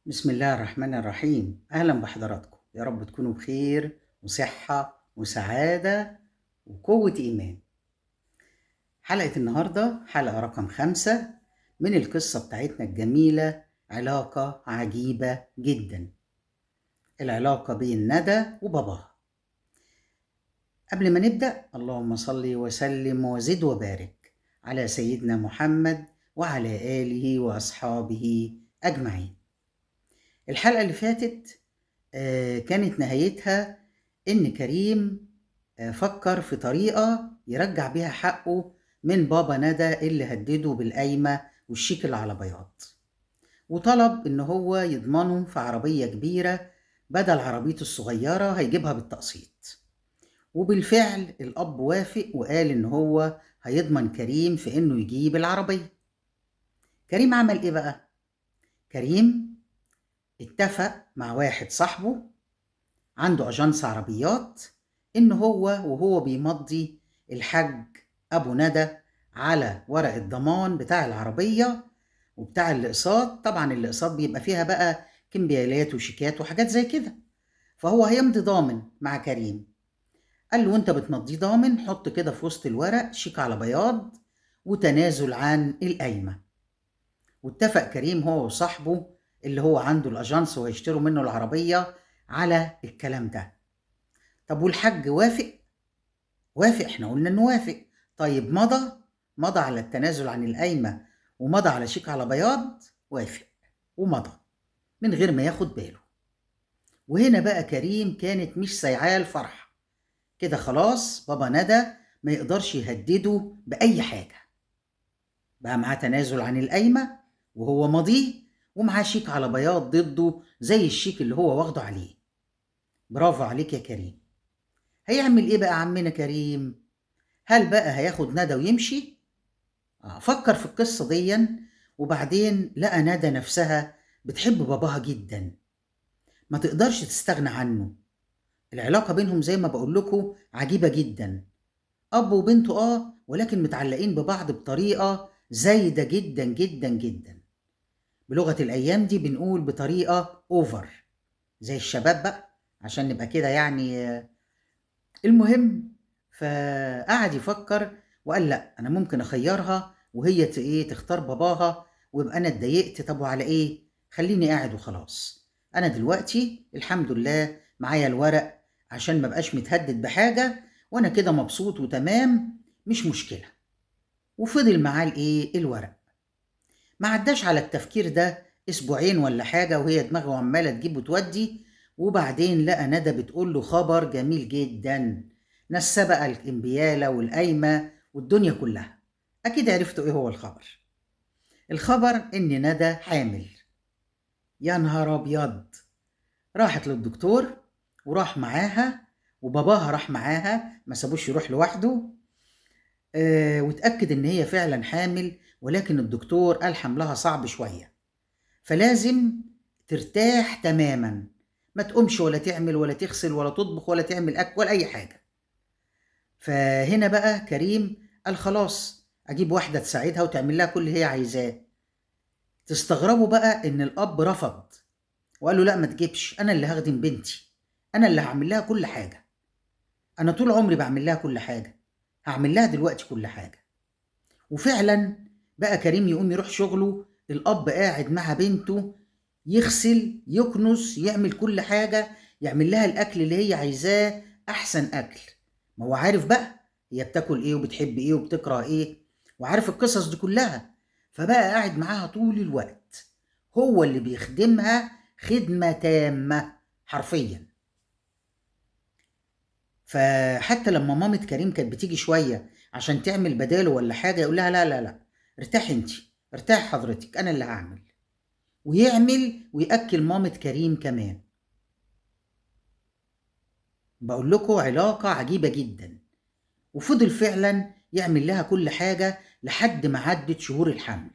بسم الله الرحمن الرحيم. أهلا بحضراتكم، يا رب تكونوا بخير وصحة وسعادة وقوة إيمان. حلقة النهاردة حلقة رقم 5 من القصة بتاعتنا الجميلة، علاقة عجيبة جدا، العلاقة بين ندى وباباها. قبل ما نبدأ، اللهم صل وسلم وزد وبارك على سيدنا محمد وعلى آله وأصحابه أجمعين. الحلقة اللي فاتت كانت نهايتها إن كريم فكر في طريقة يرجع بيها حقه من بابا ندى اللي هدده بالقايمة والشيك اللي على بياض، وطلب إن هو يضمنه في عربية كبيرة بدل عربيته الصغيرة هيجيبها بالتقسيط. وبالفعل الأب وافق وقال إن هو هيضمن كريم في إنه يجيب العربية. كريم عمل إيه بقى؟ كريم اتفق مع واحد صاحبه عنده أجنس عربيات إن وهو بيمضي الحاج أبو ندى على ورق الضمان بتاع العربية وبتاع الأقساط. طبعا الأقساط بيبقى فيها بقى كمبيالات وشيكات وحاجات زي كده، فهو هيمضي ضامن مع كريم. قال له وانت بتمضي ضامن حط كده في وسط الورق شيك على بياض وتنازل عن القايمة. واتفق كريم هو وصاحبه اللي هو عنده الأجنس وهيشتروا منه العربية على الكلام ده. طب والحاج وافق؟ وافق، احنا قلنا انه وافق. طيب مضى على التنازل عن القايمة ومضى على شيك على بياض؟ وافق ومضى من غير ما ياخد باله. وهنا بقى كريم كانت مش سايعاه الفرحة، كده خلاص بابا ندى ما يقدرش يهدده بأي حاجة، بقى معاه تنازل عن القايمة وهو ماضيه ومعاه شيك على بياض ضده زي الشيك اللي هو واخده عليه. برافو عليك يا كريم. هيعمل ايه بقى عمنا كريم؟ هل بقى هياخد ندى ويمشي؟ فكر في القصة ديًا، وبعدين لقى ندى نفسها بتحب باباها جدًا، ما تقدرش تستغنى عنه. العلاقة بينهم زي ما باقول لكم عجيبة جدًا، أب وبنته ولكن متعلقين ببعض بطريقة زايدة جدًا جدًا جدًا. بلغة الأيام دي بنقول بطريقة over زي الشباب بقى، عشان نبقى كده يعني. المهم فقعد يفكر وقال لأ، أنا ممكن أخيّرها وهي تختار باباها ويبقى أنا اتضايقت. طب وعلى إيه؟ خلّيني قاعد وخلاص. أنا دلوقتي الحمد لله معايا الورق عشان ما ابقاش متهدد بحاجة، وأنا كده مبسوط وتمام، مش مشكلة. وفضل معاه الورق. ما عدّاش على التفكير ده أسبوعين والّا حاجة وهي دماغه عمّالة تجيب وتودّي، وبعدين لقى ندى بتقول له خبر جميل جدًا، نسّاه بقى الإمبيالة والقايمة والدنيا كلّها. أكيد عرفتوا إيه هو الخبر. الخبر إن ندى حامل. يا نهار أبيض! راحت للدكتور وراح معاها وباباها راح معاها، ما سابوش يروح لوحده. واتأكد إن هي فعلًا حامل، ولكن الدكتور قال حملها صعب شوية. فلازم ترتاح تمامًا، ما تقومش ولا تعمل ولا تغسل ولا تطبخ ولا تعمل أكل ولا أي حاجة. فهنا بقى كريم قال خلاص أجيب واحدة تساعدها وتعمل لها كل اللي هي عايزاه. تستغربوا بقى إن الأب رفض وقال له لأ ما تجيبش، أنا اللي هاخدم بنتي، أنا اللي هاعمل لها كل حاجة، أنا طول عمري باعمل لها كل حاجة، هاعمل لها دلوقتي كل حاجة. وفعلًا بقى كريم يقوم يروح شغله، الأب قاعد مع بنته يغسل، يكنس، يعمل كل حاجة، يعمل لها الأكل اللي هي عايزاه، أحسن أكل. ما هو عارف بقى هي بتاكل إيه وبتحب إيه وبتكره إيه، وعارف القصص دي كلها، فبقى قاعد معاها طول الوقت، هو اللي بيخدمها خدمة تامة حرفيًا. فحتى لمّا مامة كريم كانت بتيجي شوية عشان تعمل بداله والّا حاجة، يقول لها: "لا، لا، لأ، ارتاحي أنتِ، ارتاحي حضرتِك، أنا اللي هاعمل." ويعمل ويأكّل مامة كريم كمان. باقول لكم علاقة عجيبة جدًا، وفضل فعلًا يعمل لها كل حاجة لحد ما عدِّت شهور الحمل،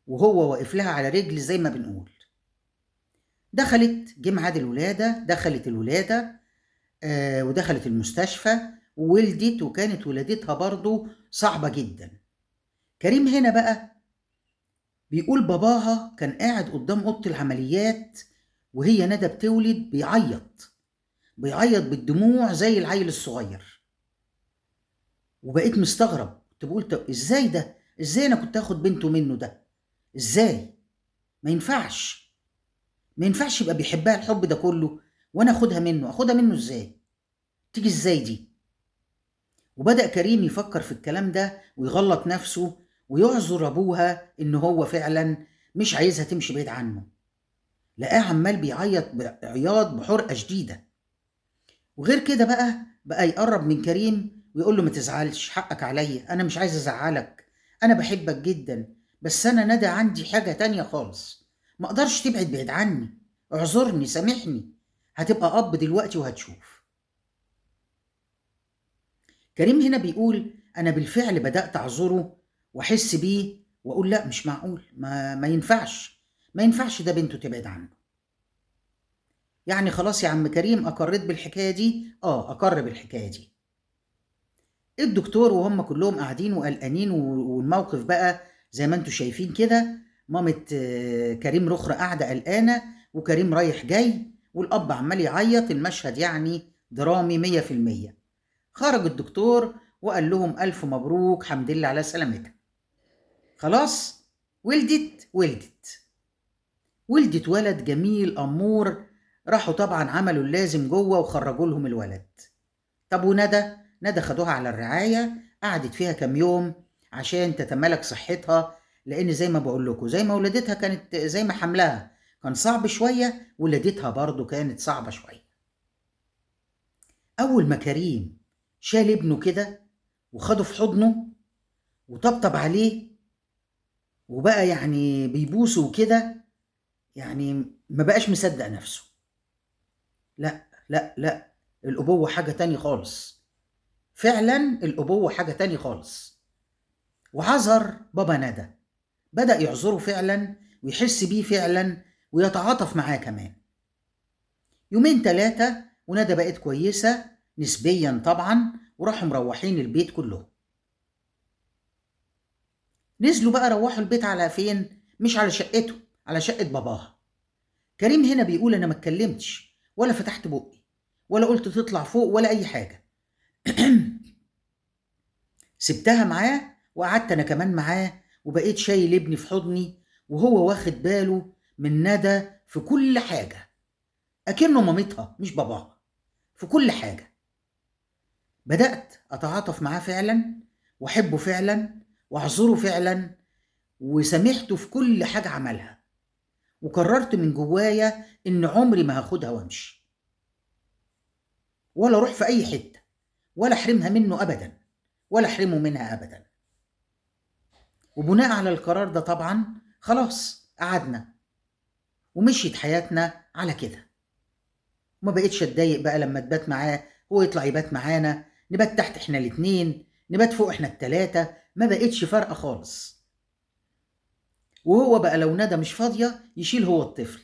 وهو واقف لها على رجل زي ما بنقول. جه ميعاد الولادة، دخلت الولادة ودخلت المستشفى وولدت، وكانت ولادتها برضه صعبة جدًا. كريم هنا بقى بيقول باباها كان قاعد قدام أوضة العمليات وهي ندى بتولد بيعيط بالدموع زي العيل الصغير. وبقيت مستغرب، كنت بقول طب ازاي ده؟ ازاي انا كنت اخد بنته منه ده؟ ازاي؟ ما ينفعش، ما ينفعش يبقى بيحبها الحب ده كله وانا اخدها منه ازاي؟ تيجي ازاي دي؟ وبدأ كريم يفكر في الكلام ده ويغلط نفسه ويعذر ابوها ان هو فعلا مش عايزها تمشي بعيد عنه. لقاه عمال بيعيط عياط بحرقة شديدة. وغير كده بقى يقرب من كريم ويقول له ما تزعلش، حقك عليا، انا مش عايز ازعلك، انا بحبك جدا، بس انا ندى عندي حاجة تانية خالص، ما اقدرش تبعد بعيد عني، اعذرني سامحني، هتبقى اب دلوقتي وهتشوف. كريم هنا بيقول انا بالفعل بدأت اعذره واحس بيه واقول لا مش معقول، ما ينفعش، ما ينفعش ده بنته تبعد عنه. يعني خلاص يا عم كريم، اقريت بالحكاية دي؟ اقر بالحكاية دي. الدكتور وهم كلهم قاعدين وقلقانين والموقف بقى زي ما انتم شايفين كده. مامة كريم رخرة قاعدة قلقانة وكريم رايح جاي والأب عمال يعيط. المشهد يعني درامي 100%. خرج الدكتور وقال لهم ألف مبروك، حمد لله على سلامتها، خلاص ولدت ولد جميل أمور. راحوا طبعا عملوا اللازم جوه وخرجوا لهم الولد. طب ندى خدوها على الرعاية، قعدت فيها كام يوم عشان تتمالك صحتها، لأن زي ما بقول لكم زي ما ولادتها كانت، زي ما حملها كان صعب شوية، ولادتها برضو كانت صعبة شوية. أول ما كريم شال ابنه كده وخده في حضنه وطبطب عليه وبقى يعني بيبوسه وكده، يعني ما بقاش مصدق نفسه. لا لا لا، الأبوة حاجة تاني خالص، فعلا الأبوة حاجة تاني خالص. وعذر بابا ندى، بدأ يعذره فعلا ويحس بيه فعلا ويتعاطف معاه كمان. يومين 3 وندى بقت كويسة نسبيا طبعا، وراحوا مروحين البيت كلهم. نزلوا بقى روحوا البيت على فين؟ مش على شقته، على شقة باباها. كريم هنا بيقول أنا ما اتكلمتش ولا فتحت بقي ولا قلت تطلع فوق ولا أي حاجة. سبتها معاه وقعدت أنا كمان معاه وبقيت شايل ابني في حضني وهو واخد باله من ندى في كل حاجة، أكنه مامتها مش باباها في كل حاجة. بدأت أتعاطف معاه فعلا وأحبه فعلا وأعذره فعلا وسامحته في كل حاجة عملها، وقررت من جوايا إن عمري ما هاخدها وأمشي ولا أروح في أي حتة ولا أحرمها منه أبدا ولا أحرمه منها أبدا. وبناء على القرار ده طبعا خلاص قعدنا ومشيت حياتنا على كده. وما بقتش اتضايق بقى لما تبات معاه، هو يطلع يبات معانا، نبات تحت احنا الاتنين، نبات فوق احنا التلاتة، ما بقتش فارقة خالص. وهو بقى لو ندى مش فاضية يشيل هو الطفل،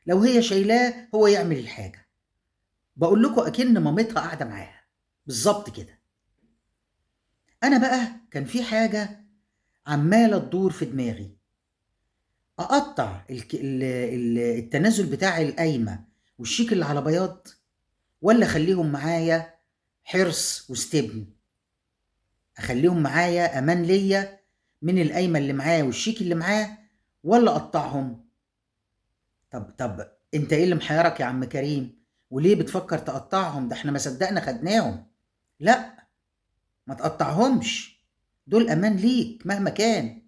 لو هي شايلاه هو يعمل الحاجة. بقول لكم أكن مامتها قاعدة معاها بالظبط كده. أنا بقى كان في حاجة عمالة تدور في دماغي، أقطع التنازل بتاع القايمة والشيك اللي على بياض، ولا أخليهم معايا حرص واستبن، أخليهم معايا أمان ليا من القايمة اللي معاه والشيك اللي معاه، ولا أقطعهم؟ طب أنت إيه اللي محيرك يا عم كريم؟ وليه بتفكر تقطعهم؟ ده احنا ما صدقنا خدناهم. لا، ما تقطعهمش، دول أمان ليك مهما كان.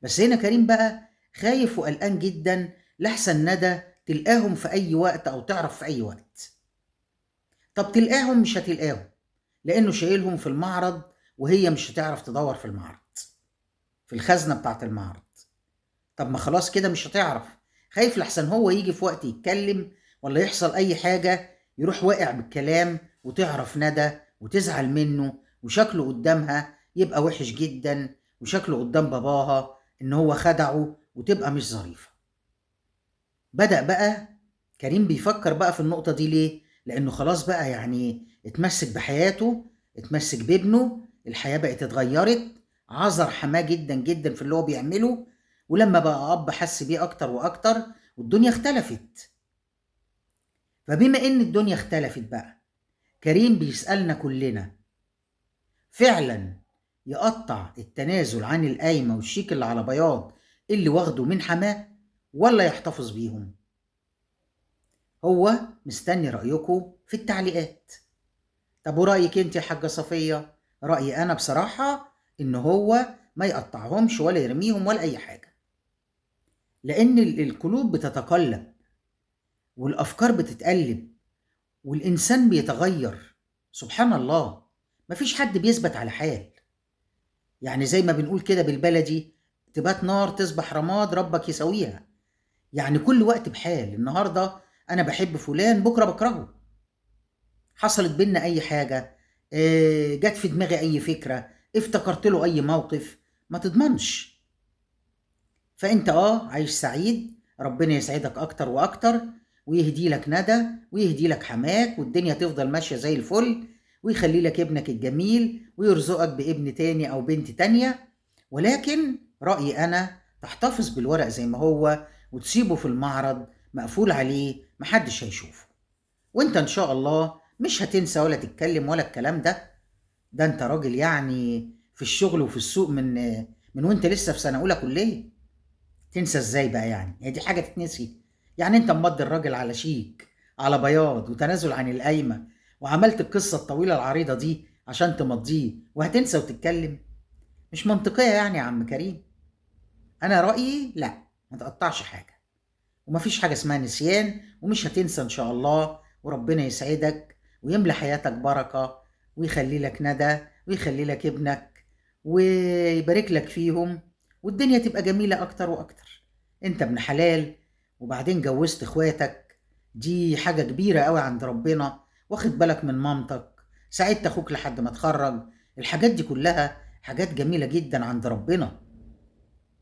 بس هنا كريم بقى خايف وقلقان جدا لحسن ندى تلقاهم في أي وقت أو تعرف في أي وقت. طب تلقاهم مش هتلقاهم لأنه شايلهم في المعرض وهي مش هتعرف تدور في المعرض، في الخزنة بتاعت المعرض. طب ما خلاص كده مش هتعرف، خايف لحسن هو يجي في وقت يتكلم ولا يحصل أي حاجة يروح واقع بالكلام وتعرف ندى وتزعل منه وشكله قدامها يبقى وحش جدا، وشكله قدام باباها إن هو خدعه وتبقى مش ظريفة. بدأ بقى كريم بيفكر بقى في النقطة دي. ليه؟ لأنه خلاص بقى يعني اتمسك بحياته، اتمسك بابنه، الحياة بقت اتغيرت، عذر حماه جدا جدا في اللي هو بيعمله، ولما بقى اب حس بيه اكتر واكتر، والدنيا اختلفت. فبما ان الدنيا اختلفت بقى، كريم بيسألنا كلنا، فعلا يقطع التنازل عن القايمة والشيك اللي على بياض اللي واخده من حماه، ولا يحتفظ بيهم؟ هو مستني رأيكم في التعليقات. طب ورأيك انت يا حاجة صفية؟ رأيي انا بصراحة ان هو ما يقطعهمش ولا يرميهم ولا اي حاجة، لان القلوب بتتقلب والافكار بتتقلب والانسان بيتغير. سبحان الله، مفيش حد بيثبت على حال. يعني زي ما بنقول كده بالبلدي، تبات نار تصبح رماد ربك يسويها. يعني كل وقت بحال. النهارده انا بحب فلان، بكره بكرهه. حصلت بينا اي حاجه، جت في دماغي اي فكره، افتكرت له اي موقف، ما تضمنش. فانت عايش سعيد، ربنا يسعدك اكتر واكتر، ويهدي لك ندى، ويهدي لك حماك، والدنيا تفضل ماشيه زي الفل، ويخلي لك ابنك الجميل، ويرزقك بابن تاني او بنت تانيه. ولكن رأيي انا تحتفظ بالورق زي ما هو، وتسيبه في المعرض مقفول عليه، محدش هيشوفه. وانت ان شاء الله مش هتنسى ولا تتكلم ولا الكلام ده. ده انت راجل يعني في الشغل وفي السوق من وانت لسه في سنة اولى كلية. تنسى ازاي بقى؟ يعني هي دي حاجة تتنسي؟ يعني انت مضي الراجل على شيك على بياض وتنازل عن القايمة، وعملت القصة الطويلة العريضة دي عشان تمضيه، وهتنسى وتتكلم؟ مش منطقية يعني يا عم كريم. انا رأيي لا، ما تقطعش حاجة، ومفيش حاجة اسمها نسيان، ومش هتنسى إن شاء الله. وربنا يسعدك ويملى حياتك بركة، ويخلي لك ندى، ويخلي لك ابنك، ويبارك لك فيهم، والدنيا تبقى جميلة أكتر وأكتر. أنت ابن حلال، وبعدين جوزت إخواتك، دي حاجة كبيرة قوي عند ربنا. واخد بالك من مامتك، ساعدت أخوك لحد ما اتخرج. الحاجات دي كلها حاجات جميلة جدا عند ربنا.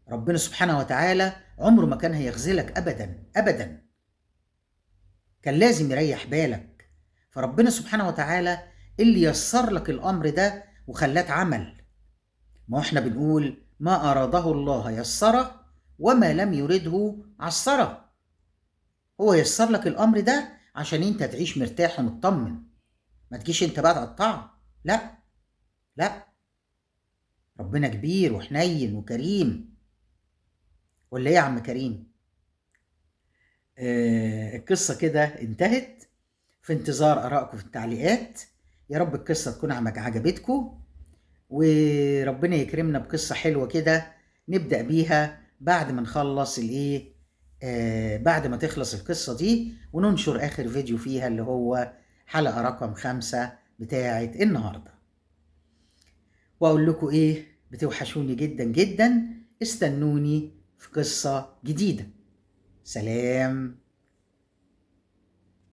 ربنا سبحانه وتعالى عمره ما كان هيخذلك أبدا أبدا، كان لازم يريح بالك. فربنا سبحانه وتعالى اللي يسر لك الأمر ده وخلاه عمل. ما احنا بنقول ما أراده الله يسره، وما لم يرده عسره. هو يسر لك الأمر ده عشان انت تعيش مرتاح ومطمن، ما تجيش انت بقى تقطعه. لا لا، ربنا كبير وحنين وكريم. ولا ايه يا عم كريم؟ القصة كده انتهت، في انتظار آرائكم في التعليقات. يا رب القصة تكون عجبتكم، وربنا يكرمنا بقصة حلوة كده نبدأ بيها بعد ما نخلص الايه، بعد ما تخلص القصة دي، وننشر آخر فيديو فيها اللي هو حلقة رقم 5 بتاعة النهاردة. وأقول لكم إيه، بتوحشوني جدا جدا، استنوني في قصة جديدة. سلام.